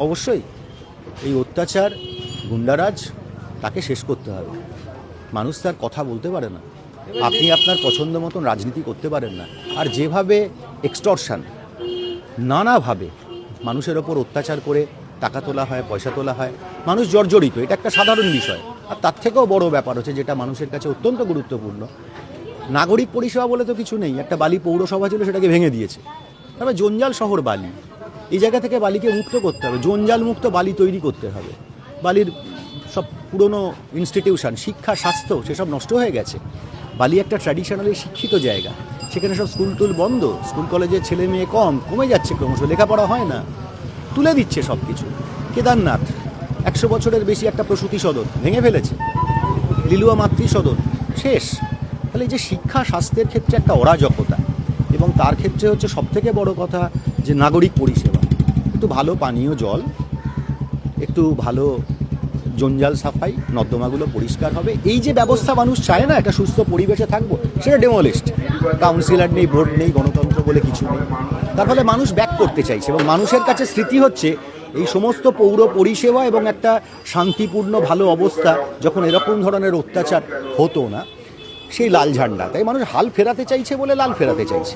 অবশ্যই এই অত্যাচার, গুন্ডারাজ তাকে শেষ করতে হবে। মানুষ তার কথা বলতে পারে না, আপনি আপনার পছন্দ মতন রাজনীতি করতে পারেন না। আর যেভাবে এক্সটর্শন, নানাভাবে মানুষের ওপর অত্যাচার করে টাকা তোলা হয়, পয়সা তোলা হয়, মানুষ জর্জরিত, এটা একটা সাধারণ বিষয়। আর তার থেকেও বড় ব্যাপার হচ্ছে, যেটা মানুষের কাছে অত্যন্ত গুরুত্বপূর্ণ, নাগরিক পরিষেবা বলে তো কিছু নেই। একটা বালি পৌরসভা ছিল, সেটাকে ভেঙে দিয়েছে। তারপরে জঞ্জাল শহর বালি, এই জায়গা থেকে বালিকে মুক্ত করতে হবে, জঞ্জাল মুক্ত বালি তৈরি করতে হবে। বালির সব পুরনো ইনস্টিটিউশন, শিক্ষা, স্বাস্থ্য, সেসব নষ্ট হয়ে গেছে। বালি একটা ট্র্যাডিশনালি শিক্ষিত জায়গা, সেখানে সব স্কুল টুল বন্ধ, স্কুল কলেজের ছেলে মেয়ে কমে যাচ্ছে, ক্রমশ লেখাপড়া হয় না, তুলে দিচ্ছে সব কিছু। কেদারনাথ 100 বছরের বেশি একটা প্রসূতি সদন ভেঙে ফেলেছে, লিলুয়া মাতৃ সদন শেষ। তাহলে এই যে শিক্ষা স্বাস্থ্যের ক্ষেত্রে একটা অরাজকতা, এবং তার ক্ষেত্রে হচ্ছে সবথেকে বড় কথা যে নাগরিক পরিষেবা, একটু ভালো পানীয় জল, একটু ভালো জঞ্জাল সাফাই, নর্দমাগুলো পরিষ্কার হবে, এই যে ব্যবস্থা মানুষ চায় না একটা সুস্থ পরিবেশে থাকবো, সেটা ডেমোলিস্ট। কাউন্সিলর নেই, ভোট নেই, গণতন্ত্র বলে কিছু নেই। তার ফলে মানুষ ব্যাক করতে চাইছে, এবং মানুষের কাছে স্মৃতি হচ্ছে এই সমস্ত পৌর পরিষেবা এবং একটা শান্তিপূর্ণ ভালো অবস্থা, যখন এরকম ধরনের অত্যাচার হতো না, সেই লাল ঝান্ডা। তাই মানুষ হাল ফেরাতে চাইছে বলে লাল ফেরাতে চাইছে।